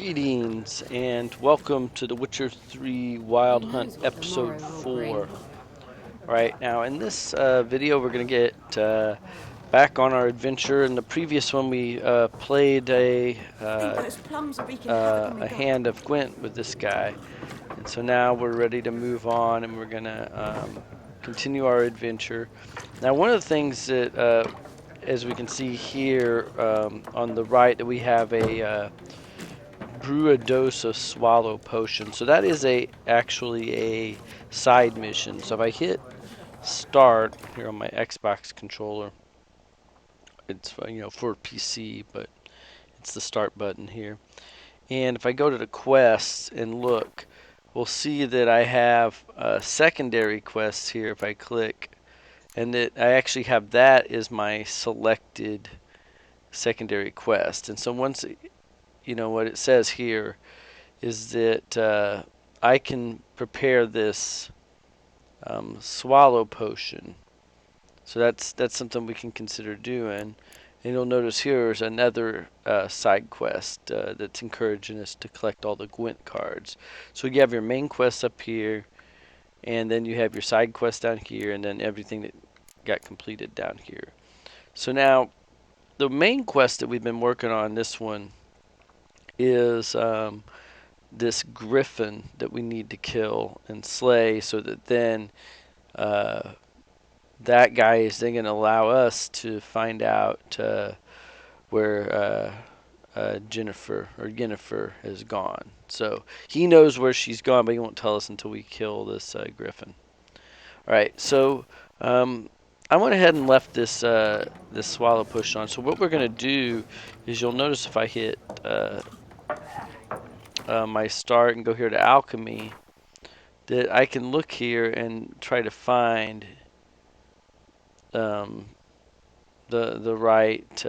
Greetings and welcome to The Witcher 3 Wild Hunt Episode 4. Alright, now in this video we're going to get back on our adventure. In the previous one we played a hand of Gwent with this guy. And so now we're ready to move on and we're going to continue our adventure. Now one of the things that, as we can see here on the right, that we have a brew a dose of swallow potion. So that is actually a side mission. So if I hit start here on my Xbox controller, it's for PC, but it's the start button here. And if I go to the quests and look, we'll see that I have secondary quests here if I click, and that I actually have that as my selected secondary quest. And so once what it says here is that I can prepare this swallow potion. So that's something we can consider doing. And you'll notice here is another side quest that's encouraging us to collect all the Gwent cards. So you have your main quest up here, and then you have your side quest down here, and then everything that got completed down here. So now, the main quest that we've been working on, this one, is this griffin that we need to kill and slay, so that then that guy is then going to allow us to find out where Jennifer has gone. So he knows where she's gone, but he won't tell us until we kill this griffin. All right, so I went ahead and left this this swallow push on. So what we're going to do is, you'll notice if I hit my start and go here to alchemy, that I can look here and try to find the right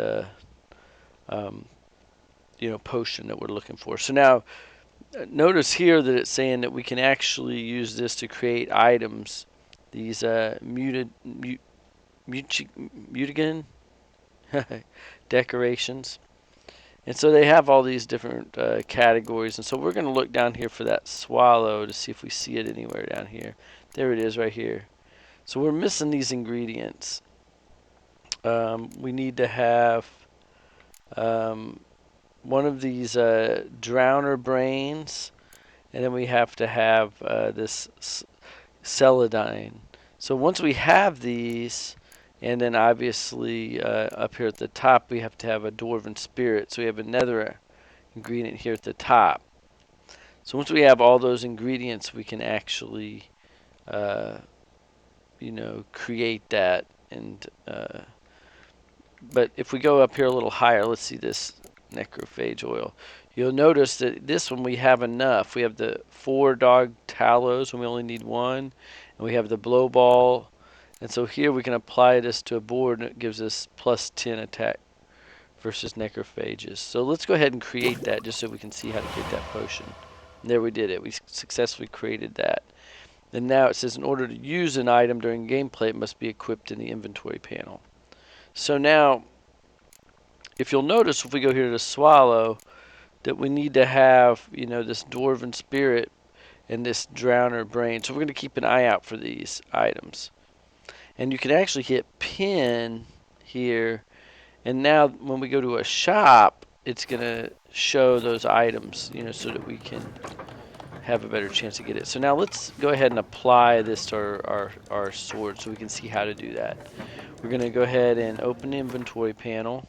potion that we're looking for. So now notice here that it's saying that we can actually use this to create items, these mutagen decorations. And so they have all these different categories. And so we're going to look down here for that swallow to see if we see it anywhere down here. There it is right here. So we're missing these ingredients. We need to have one of these drowner brains, and then we have to have this celadine. So once we have these, and then obviously up here at the top we have to have a dwarven spirit. So we have another ingredient here at the top. So once we have all those ingredients, we can actually create that. And but if we go up here a little higher, let's see this necrophage oil. You'll notice that this one we have enough. We have the 4 dog tallows when we only need 1, and we have the blow ball. And so here we can apply this to a board, and it gives us plus 10 attack versus necrophages. So let's go ahead and create that just so we can see how to create that potion. And there we did it. We successfully created that. And now it says in order to use an item during gameplay, it must be equipped in the inventory panel. So now, if you'll notice, if we go here to swallow, that we need to have, this dwarven spirit and this drowner brain. So we're going to keep an eye out for these items. And you can actually hit pin here, and now when we go to a shop, it's going to show those items, so that we can have a better chance to get it. So now let's go ahead and apply this to our sword so we can see how to do that. We're going to go ahead and open the inventory panel,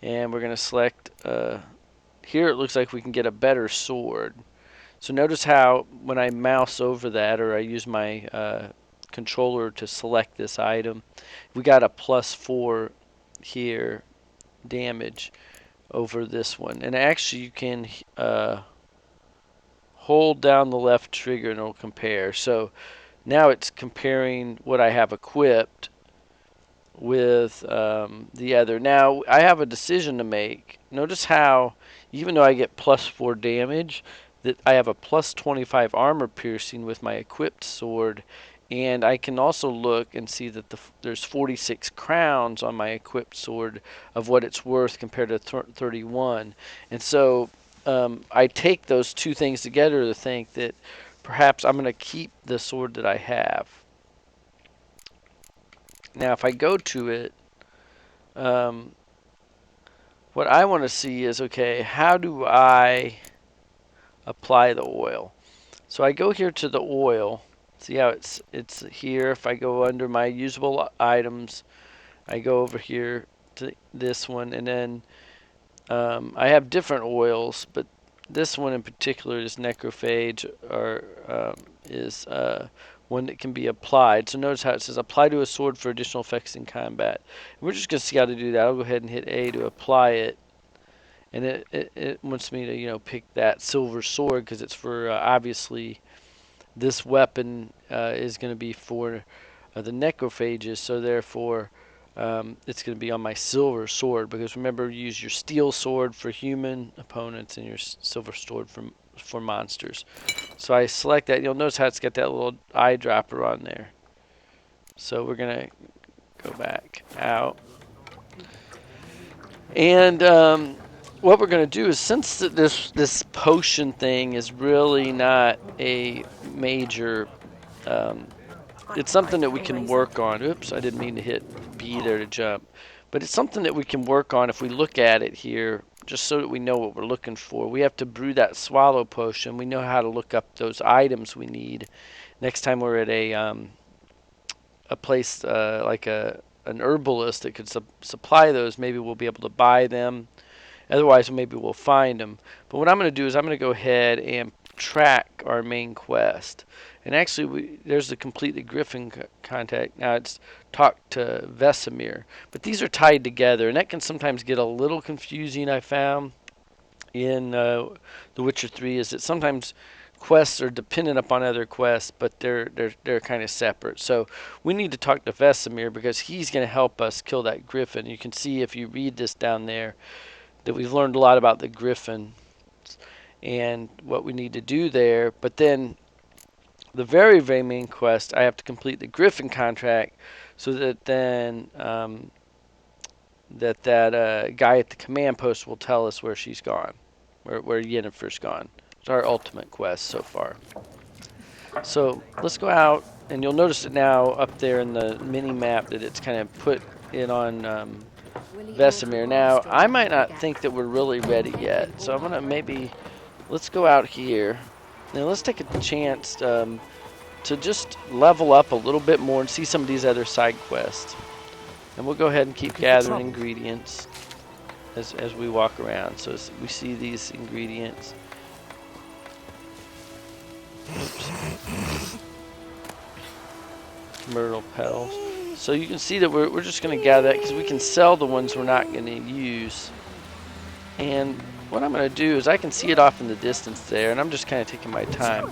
and we're going to select, here it looks like we can get a better sword. So notice how when I mouse over that, or I use my controller to select this item, we got a +4 here damage over this one. And actually you can hold down the left trigger and it'll compare. So now it's comparing what I have equipped with the other. Now I have a decision to make. Notice how even though I get +4 damage, that I have a +25 armor piercing with my equipped sword, and I can also look and see that there's 46 crowns on my equipped sword of what it's worth compared to 31. And so I take those two things together to think that perhaps I'm going to keep the sword that I have. Now, if I go to it, um, what I want to see is, okay, how do I apply the oil? So I go here to the oil. See how it's here. If I go under my usable items, I go over here to this one, and then I have different oils, but this one in particular is necrophage, or is one that can be applied. So notice how it says apply to a sword for additional effects in combat. And we're just going to see how to do that. I'll go ahead and hit A to apply it. And it wants me to, pick that silver sword because it's for, obviously, this weapon is going to be for the necrophages. So therefore, it's going to be on my silver sword because remember, use your steel sword for human opponents and your silver sword for monsters. So I select that. You'll notice how it's got that little eyedropper on there. So we're going to go back out. And what we're going to do is, since this potion thing is really not a major, it's something that we can work on. Oops, I didn't mean to hit B there to jump. But it's something that we can work on if we look at it here, just so that we know what we're looking for. We have to brew that swallow potion. We know how to look up those items we need. Next time we're at a place like an herbalist that could supply those, maybe we'll be able to buy them. Otherwise, maybe we'll find them. But what I'm going to do is I'm going to go ahead and track our main quest. And actually, there's the complete the Griffin contact. Now it's talk to Vesemir. But these are tied together, and that can sometimes get a little confusing, I found, in The Witcher 3, is that sometimes quests are dependent upon other quests, but they're kind of separate. So we need to talk to Vesemir because he's going to help us kill that Griffin. You can see if you read this down there that we've learned a lot about the Griffin and what we need to do there. But then the very, very main quest, I have to complete the Griffin contract so that then that guy at the command post will tell us where she's gone, where Yennefer's gone. It's our ultimate quest so far. So let's go out, and you'll notice it now up there in the mini map that it's kind of put it on Vesemir. Now, I might not think that we're really ready yet, so I'm going to let's go out here. Now, let's take a chance to just level up a little bit more and see some of these other side quests. And we'll go ahead and keep gathering ingredients as we walk around. So we see these ingredients. Oops. Myrtle petals. So you can see that we're just going to gather that because we can sell the ones we're not going to use. And what I'm going to do is I can see it off in the distance there, and I'm just kind of taking my time.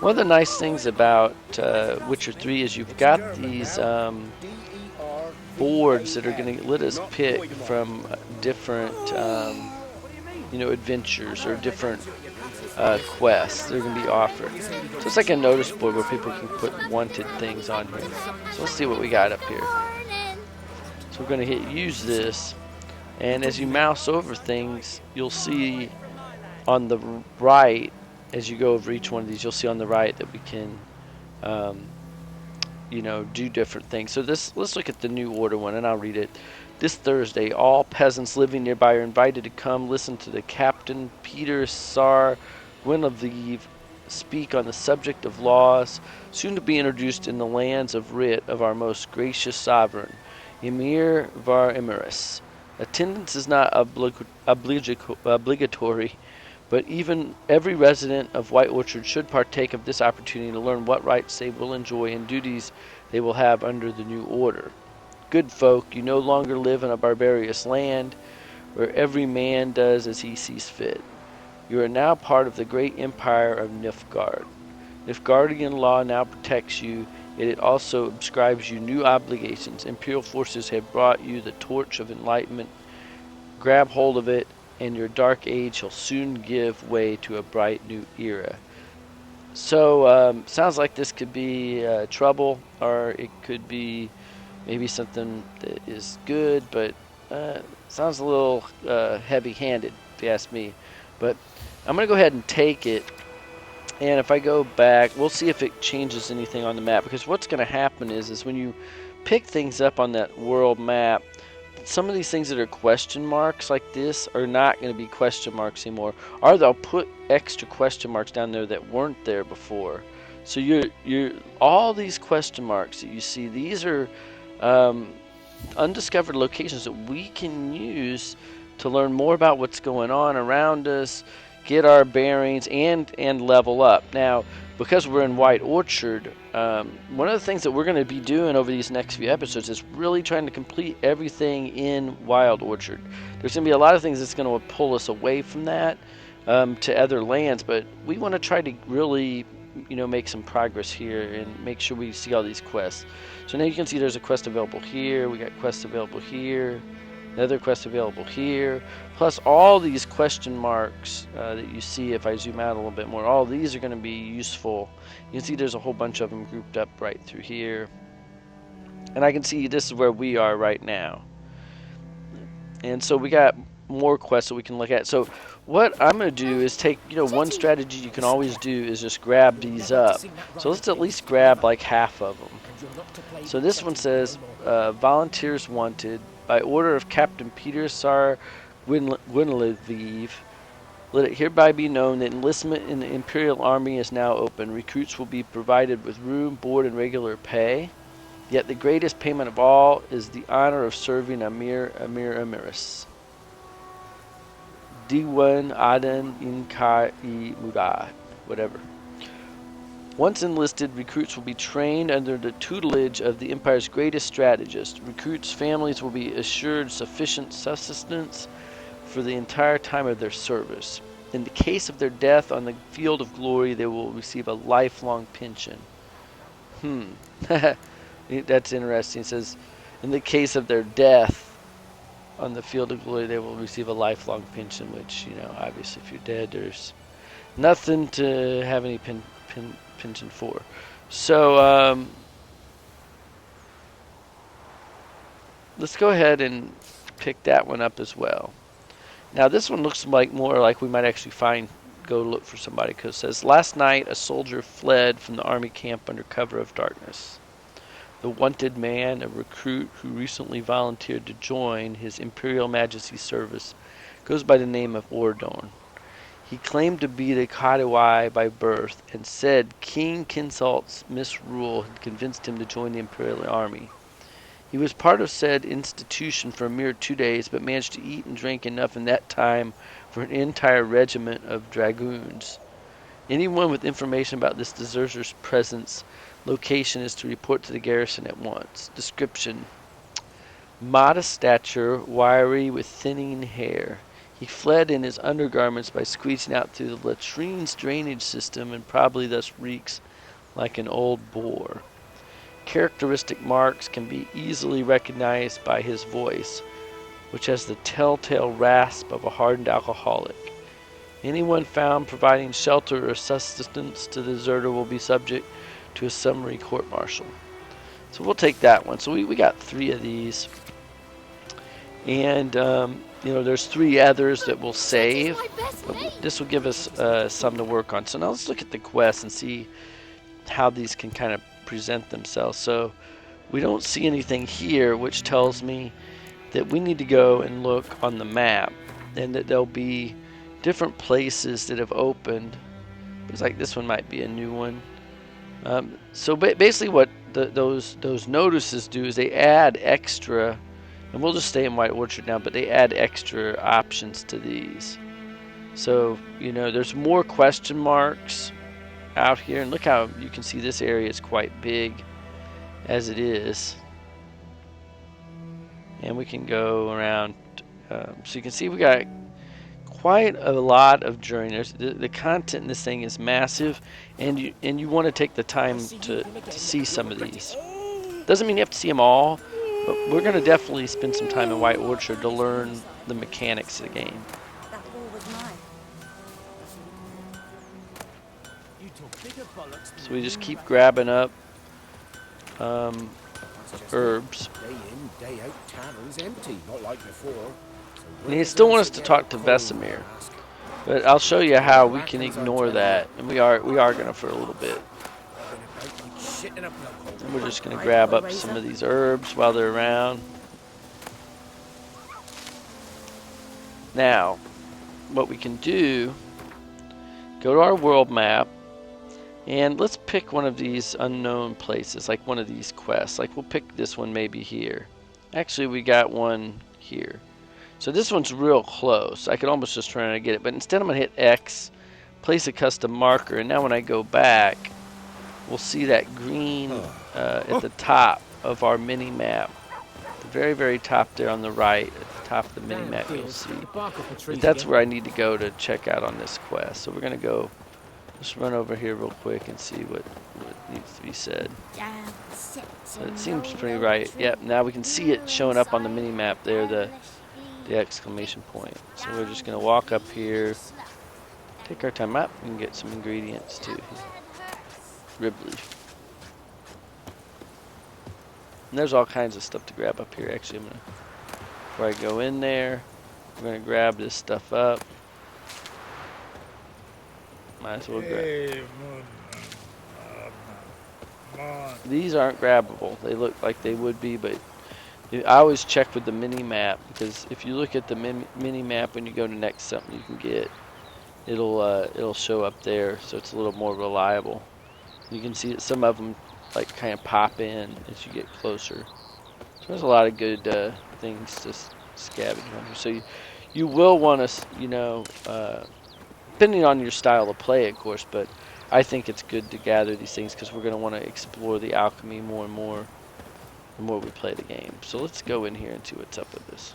One of the nice things about Witcher 3 is you've got these boards that are going to let us pick from different adventures or different quests that are going to be offered. So it's like a notice board where people can put wanted things on here. So let's see what we got up here. So we're going to hit use this, and as you mouse over things, you'll see on the right, as you go over each one of these, you'll see on the right that we can do different things. So let's look at the New Order one, and I'll read it. This Thursday, all peasants living nearby are invited to come listen to the Captain Peter Sar Guinevere speak on the subject of laws, soon to be introduced in the lands of writ of our most gracious sovereign, Emir Var Emirus. Attendance is not obligatory, but even every resident of White Orchard should partake of this opportunity to learn what rights they will enjoy and duties they will have under the new order. Good folk, you no longer live in a barbarous land where every man does as he sees fit. You are now part of the great empire of Nilfgaard. Nilfgaardian law now protects you, yet it also ascribes you new obligations. Imperial forces have brought you the torch of enlightenment. Grab hold of it, and your dark age shall soon give way to a bright new era. So, sounds like this could be trouble, or it could be maybe something that is good, but sounds a little heavy-handed, if you ask me. But I'm going to go ahead and take it. And if I go back, we'll see if it changes anything on the map. Because what's going to happen is when you pick things up on that world map, some of these things that are question marks like this are not going to be question marks anymore. Or they'll put extra question marks down there that weren't there before. So you're all these question marks that you see, these are undiscovered locations that we can use to learn more about what's going on around us, get our bearings, and level up. Now, because we're in White Orchard, one of the things that we're going to be doing over these next few episodes is really trying to complete everything in Wild Orchard. There's going to be a lot of things that's going to pull us away from that to other lands, but we want to try to really make some progress here and make sure we see all these quests. So now you can see there's a quest available here, we got quests available here, another quest available here, plus all these question marks that you see if I zoom out a little bit more. All these are going to be useful. You can see there's a whole bunch of them grouped up right through here. And I can see this is where we are right now. And so we got more quests that we can look at. So what I'm going to do is take, one strategy you can always do is just grab these up. So let's at least grab like half of them. So this one says, volunteers wanted. By order of Captain Peter Sar Gwynlevive, let it hereby be known that enlistment in the Imperial Army is now open. Recruits will be provided with room, board, and regular pay. Yet the greatest payment of all is the honor of serving Amir Amiris. Diwan Aden Inkai Muda, whatever. Once enlisted, recruits will be trained under the tutelage of the Empire's greatest strategist. Recruits' families will be assured sufficient sustenance for the entire time of their service. In the case of their death on the field of glory, they will receive a lifelong pension. That's interesting. It says, in the case of their death on the field of glory, they will receive a lifelong pension, which, obviously if you're dead, there's nothing to have any pension for. So, let's go ahead and pick that one up as well. Now, this one looks more like we might actually go look for somebody, because it says, last night a soldier fled from the army camp under cover of darkness. The wanted man, a recruit who recently volunteered to join His Imperial Majesty's service, goes by the name of Ordorn. He claimed to be the Kadiwai by birth, and said King Kinsalt's misrule had convinced him to join the Imperial Army. He was part of said institution for a mere 2 days, but managed to eat and drink enough in that time for an entire regiment of dragoons. Anyone with information about this deserter's presence, location is to report to the garrison at once. Description: modest stature, wiry with thinning hair. He fled in his undergarments by squeezing out through the latrine's drainage system and probably thus reeks like an old boar. Characteristic marks can be easily recognized by his voice, which has the telltale rasp of a hardened alcoholic. Anyone found providing shelter or sustenance to the deserter will be subject to a summary court-martial. So we'll take that one. So we got 3 of these. And, there's 3 others that we'll save. But this will give us some to work on. So now let's look at the quests and see how these can kind of present themselves. So we don't see anything here, which tells me that we need to go and look on the map, and that there'll be different places that have opened. Looks like this one might be a new one. So basically what those notices do is they add extra, and we'll just stay in White Orchard now, but they add extra options to these. So, there's more question marks out here, and look how you can see this area is quite big as it is. And we can go around, so you can see we got quite a lot of journeyers. The content in this thing is massive, and you want to take the time to see some of these. Doesn't mean you have to see them all, but we're going to definitely spend some time in White Orchard to learn the mechanics of the game. So we just keep grabbing up herbs. Day out, taverns empty, not like before. And he still wants us to talk to Vesemir. But I'll show you how we can ignore that, and we are gonna for a little bit. And we're just gonna grab up some of these herbs while they're around. Now, what we can do, go to our world map, and let's pick one of these unknown places, like one of these quests. Like we'll pick this one maybe here. Actually, we got one here. So this one's real close. I could almost just try to get it, but instead I'm going to hit X, place a custom marker, and now when I go back, we'll see that green at the top of our mini map. The very, very top there on the right, at the top of the mini map, you'll see. And that's where I need to go to check out on this quest. So we're going to go, just run over here real quick and see what needs to be said. So it seems pretty right. Yep, now we can see it showing up on the mini map there, the exclamation point. So we're just going to walk up here, take our time up, and get some ingredients too. Rib leaf. And there's all kinds of stuff to grab up here. Actually, before I go in there, I'm going to grab this stuff up. Might as well grab. These aren't grabbable. They look like they would be, but I always check with the mini map, because if you look at the mini map when you go to next something you can get, it'll show up there, so it's a little more reliable. You can see that some of them like kind of pop in as you get closer. So there's a lot of good things to scavenge on here. So you will want to, depending on your style of play, of course, but I think it's good to gather these things because we're going to want to explore the alchemy more and more the more we play the game. So let's go in here and see what's up with this.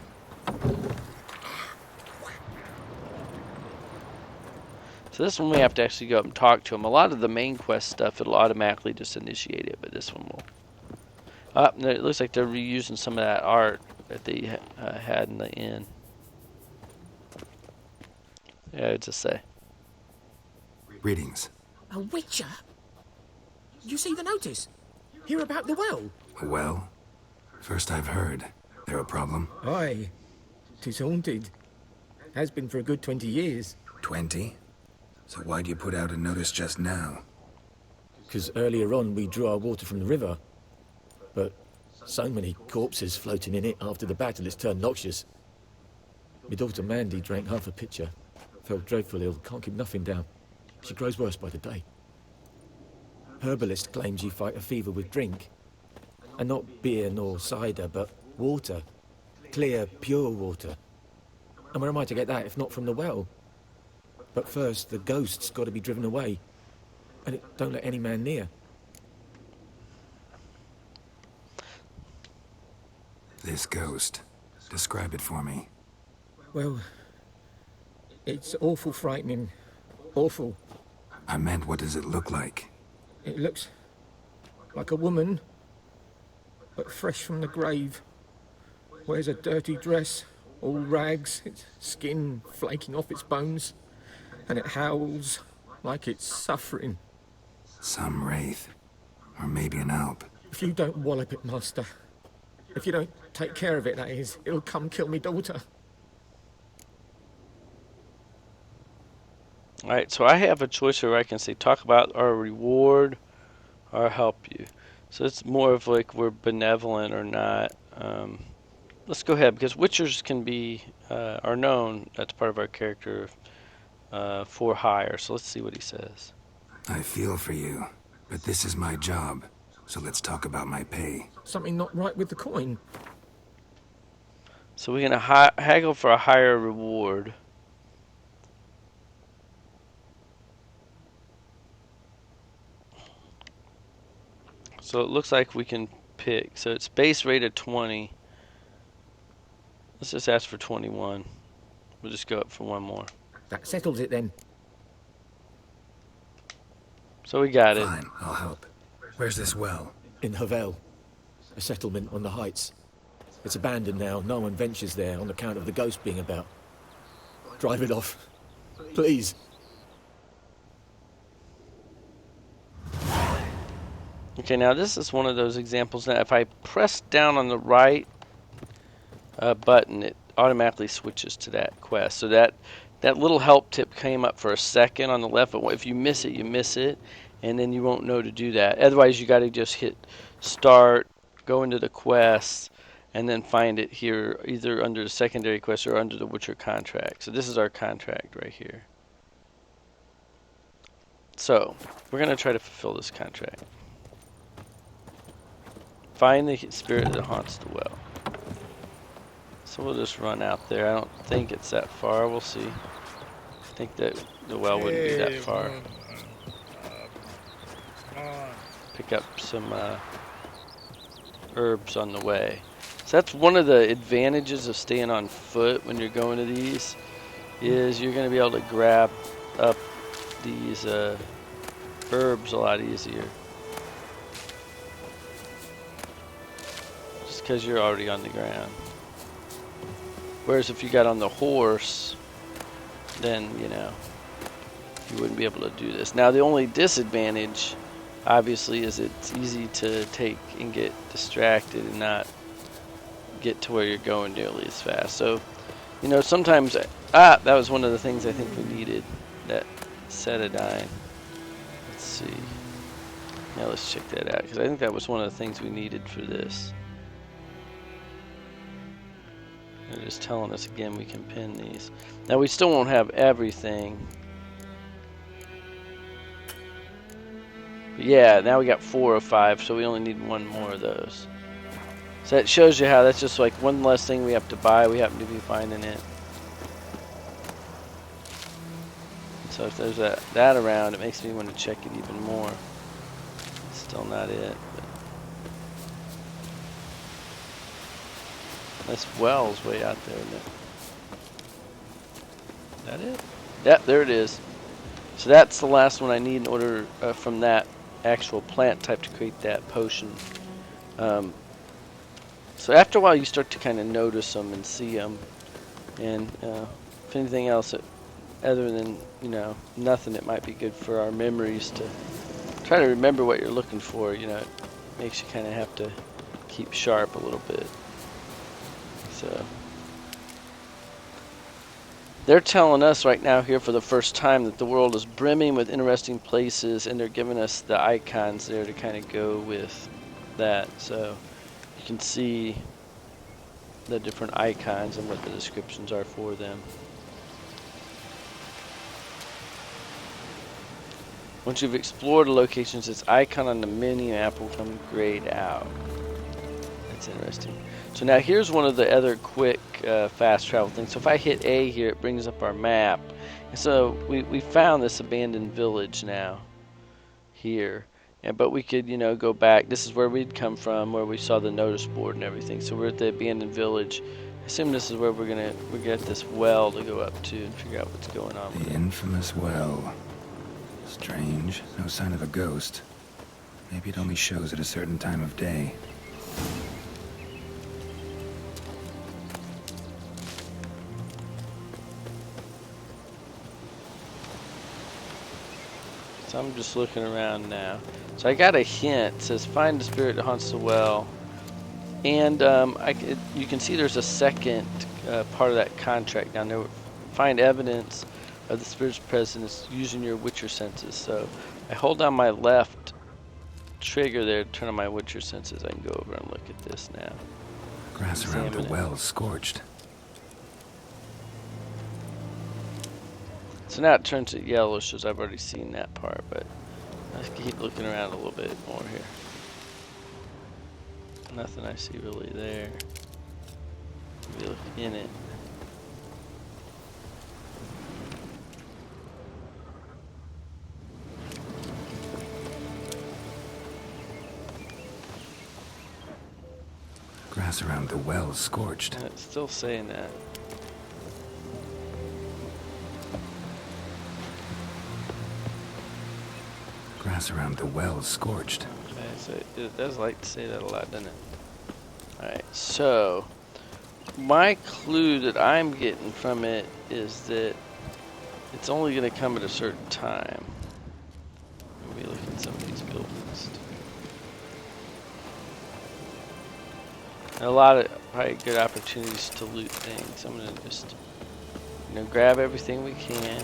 So this one we have to actually go up and talk to him. A lot of the main quest stuff, it'll automatically just initiate it, but this one will. It looks like they're reusing some of that art that they had in the inn. Yeah, I'd just say. Greetings. A witcher? You see the notice? Hear about the well? A well? First I've heard. There a problem? Aye. 'Tis haunted. Has been for a good 20 years. 20? So why'd you put out a notice just now? 'Cause earlier on we drew our water from the river. But so many corpses floating in it after the battle it's turned noxious. My daughter Mandy drank half a pitcher. Fell dreadful ill, can't keep nothing down. She grows worse by the day. Herbalist claims you fight a fever with drink. And not beer nor cider, but water. Clear, pure water. And where am I to get that if not from the well? But first, the ghost's got to be driven away. And it don't let any man near. This ghost. Describe it for me. Well, it's awful frightening. Awful. I meant, what does it look like? It looks like a woman, but fresh from the grave. Wears a dirty dress, all rags, its skin flaking off its bones, and it howls like it's suffering. Some wraith. Or maybe an alp. If you don't wallop it, master, if you don't take care of it, that is, it'll come kill me daughter. Alright, so I have a choice where I can say talk about our reward or help you. So it's more of like we're benevolent or not. Let's go ahead, because witchers can be, are known, that's part of our character, for hire. So let's see what he says. I feel for you, but this is my job. So let's talk about my pay. Something not right with the coin. So we're going to haggle for a higher reward. So it looks like we can pick. So it's base rate of 20. Let's just ask for 21. We'll just go up for one more. That settles it then. So we got it. Fine, I'll help. Where's this well? In Havel, a settlement on the heights. It's abandoned now. No one ventures there on account of the ghost being about. Drive it off, please. Okay, now this is one of those examples. Now, if I press down on the right button, it automatically switches to that quest. So that that little help tip came up for a second on the left, but if you miss it, you miss it, and then you won't know to do that. Otherwise, you got to just hit start, go into the quest, and then find it here, either under the secondary quest or under the Witcher contract. So this is our contract right here. So we're going to try to fulfill this contract. Find the spirit that haunts the well. So we'll just run out there. I don't think it's that far. We'll see. I think that the well wouldn't be that far. Pick up some herbs on the way. So that's one of the advantages of staying on foot when you're going to these, is you're going to be able to grab up these herbs a lot easier. Just because you're already on the ground. Whereas if you got on the horse, then, you know, you wouldn't be able to do this. Now, the only disadvantage, obviously, is it's easy to take and get distracted and not get to where you're going nearly as fast. So, you know, sometimes, that was one of the things I think we needed, that Cetadine. Let's see. Now let's check that out, because I think that was one of the things we needed for this. They're just telling us again we can pin these. Now we still won't have everything. But yeah, now we got 4 of 5, so we only need 1 more of those. So that shows you how that's just like one less thing we have to buy. We happen to be finding it. So if there's that around, it makes me want to check it even more. Still not it. But this well's way out there, isn't it? Is that it? Yep, there it is. So that's the last one I need in order from that actual plant type to create that potion. So after a while, you start to kind of notice them and see them, and if anything else, other than, you know, nothing, it might be good for our memories to try to remember what you're looking for. You know, it makes you kind of have to keep sharp a little bit. So they're telling us right now here for the first time that the world is brimming with interesting places, and they're giving us the icons there to kind of go with that. So you can see the different icons and what the descriptions are for them. Once you've explored the locations, this icon on the mini map will come grayed out. That's interesting. So now here's one of the other quick fast travel things. So if I hit A here, it brings up our map. And so we found this abandoned village now here. But we could, you know, go back. This is where we'd come from, where we saw the notice board and everything. So we're at the abandoned village. I assume this is where we got this well to go up to and figure out what's going on with The it. infamous well. Strange. No sign of a ghost. Maybe it only shows at a certain time of day. So I'm just looking around now. So I got a hint. It says find the spirit that haunts the well. And you can see there's a second part of that contract down there. Find evidence of the spirit's presence using your Witcher senses. So I hold down my left trigger there to turn on my Witcher senses. I can go over and look at this now. Grass around the well scorched. So now it turns to yellow, shows I've already seen that part, but let's keep looking around a little bit more here. Nothing I see really there. Maybe look in it. Grass around the well scorched. And it's still saying that. Grass around the well scorched. Okay, so it does like to say that a lot, doesn't it? Alright, so my clue that I'm getting from it is that it's only going to come at a certain time. Let me look at some of these buildings. And a lot of probably good opportunities to loot things. I'm going to just grab everything we can.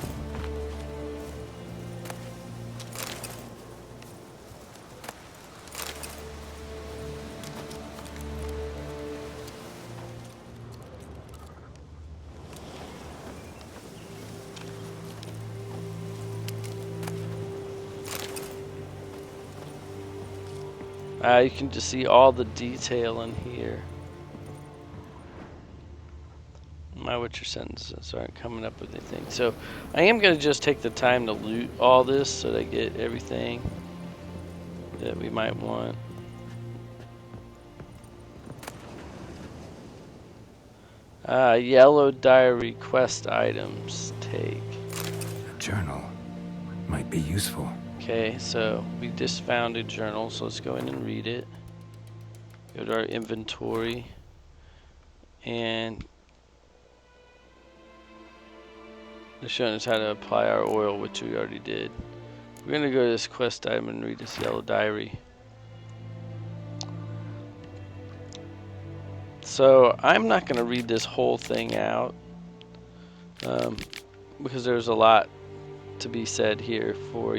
You can just see all the detail in here. My Witcher sentences aren't coming up with anything. So I am going to just take the time to loot all this so that I get everything that we might want. Yellow diary quest items. Take. A journal. Might be useful. Okay, so we just found a journal, so let's go in and read it. Go to our inventory. And they're showing us how to apply our oil, which we already did. We're going to go to this quest item and read this yellow diary. So I'm not going to read this whole thing out because there's a lot to be said here for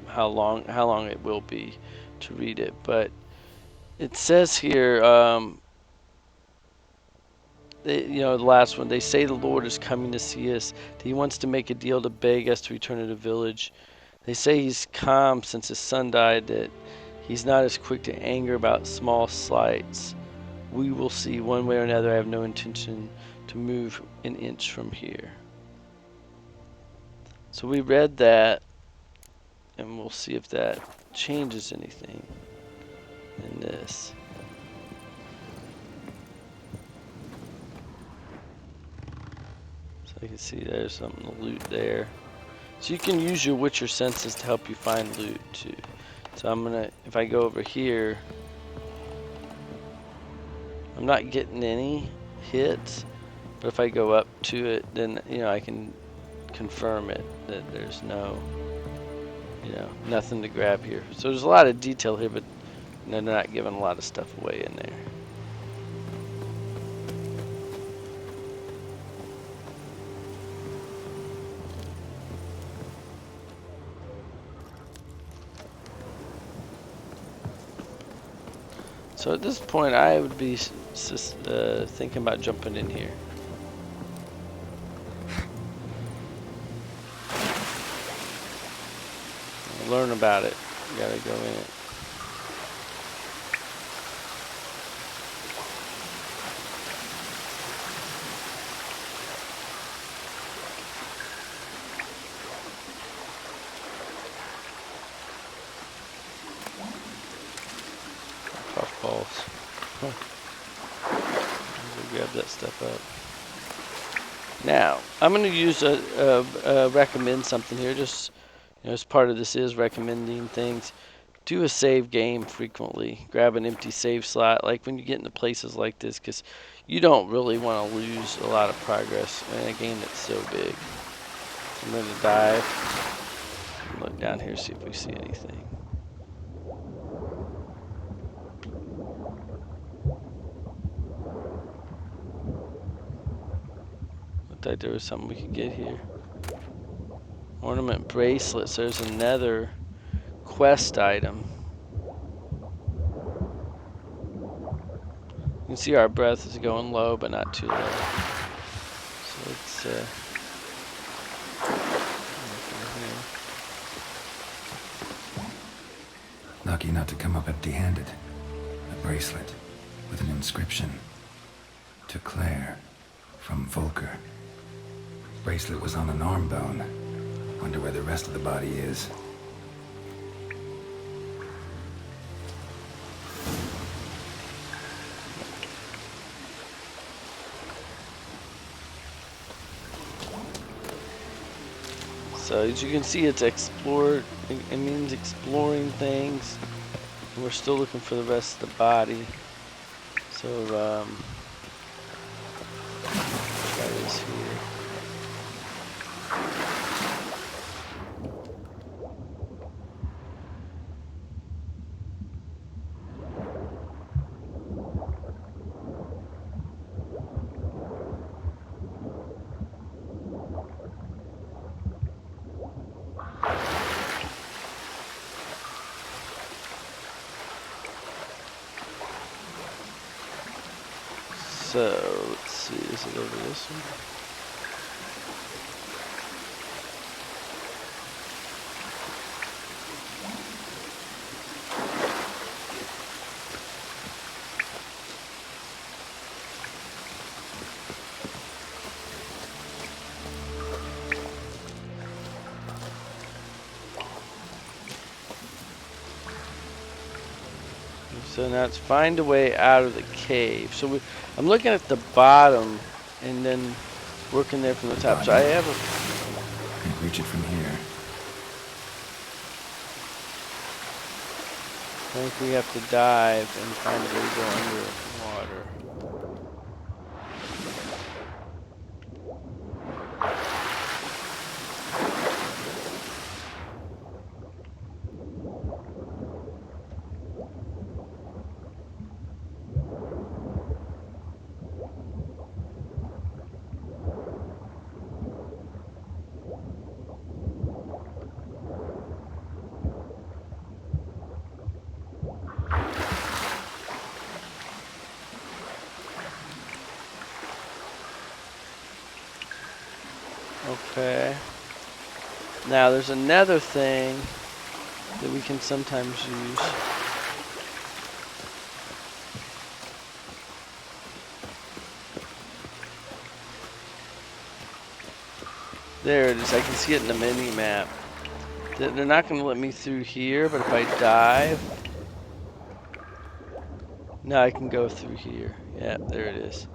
how long it will be to read it. But it says here, the last one, they say the Lord is coming to see us. He wants to make a deal to beg us to return to the village. They say he's calm since his son died, that he's not as quick to anger about small slights. We will see. One way or another, I have no intention to move an inch from here. So we read that, and we'll see if that changes anything in this. So you can see there's something to loot there. So you can use your Witcher senses to help you find loot too. So if I go over here, I'm not getting any hits, but if I go up to it, then I can confirm it that there's nothing to grab here. So there's a lot of detail here, but they're not giving a lot of stuff away in there. So at this point, I would be thinking about jumping in here. Learn about it. You gotta go in it. Puffballs. Grab that stuff up. Now, I'm going to use recommend something here. Just as part of this is recommending things. Do a save game frequently. Grab an empty save slot, like when you get into places like this, because you don't really want to lose a lot of progress in a game that's so big. I'm going to dive. Look down here, see if we see anything. Looked like there was something we could get here. Ornament bracelets. There's another quest item. You can see our breath is going low, but not too low. So let's Lucky not to come up empty-handed. A bracelet with an inscription. To Claire, from Volker. Bracelet was on an arm bone. Wonder where the rest of the body is. So as you can see, it's explored. It means exploring things. And we're still looking for the rest of the body. So try this here. So, let's see, is it over this one? So now it's find a way out of the cave. So I'm looking at the bottom and then working there from the top. So I have a... Can't reach it from here. I think we have to dive and find a way to go underwater. Okay. Now there's another thing that we can sometimes use. There it is. I can see it in the mini map. They're not going to let me through here, but if I dive, now I can go through here. Yeah, there it is.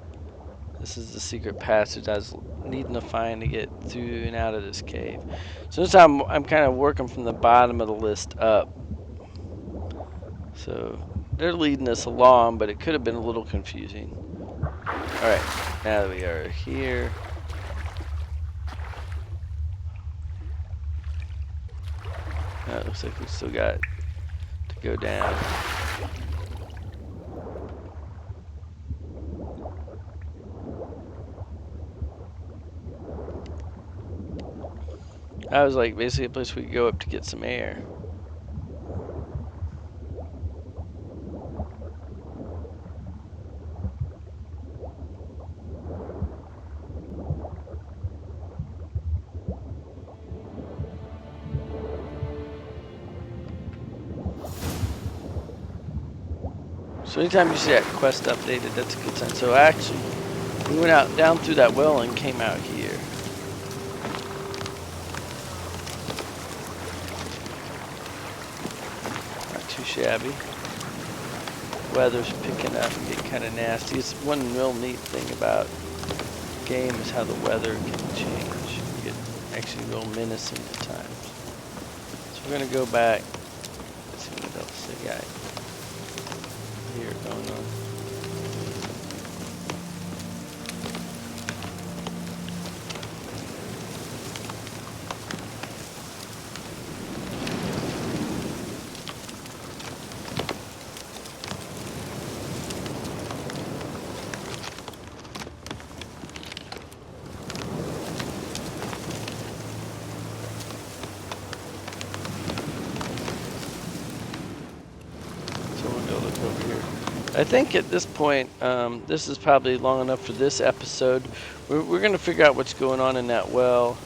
This is the secret passage I was needing to find to get through and out of this cave. So this time I'm kind of working from the bottom of the list up. So they're leading us along, but it could have been a little confusing. Alright, now that we are here. It looks like we still got to go down. That was like basically a place we could go up to get some air. So anytime you see that quest updated, that's a good sign. So actually, we went out down through that well and came out here. Not too shabby. Weather's picking up and getting kind of nasty. It's one real neat thing about the game is how the weather can change. You get actually real menacing at times. So we're gonna go back. Let's see what else they got here going on. I think at this point, this is probably long enough for this episode. We're going to figure out what's going on in that well,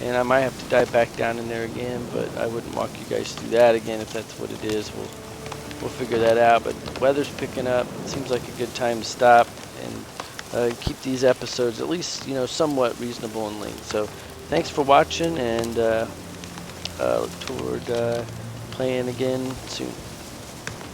and I might have to dive back down in there again, but I wouldn't walk you guys through that again if that's what it is. We'll figure that out, but the weather's picking up. It seems like a good time to stop and keep these episodes at least, somewhat reasonable in length. So thanks for watching, and look toward playing again soon.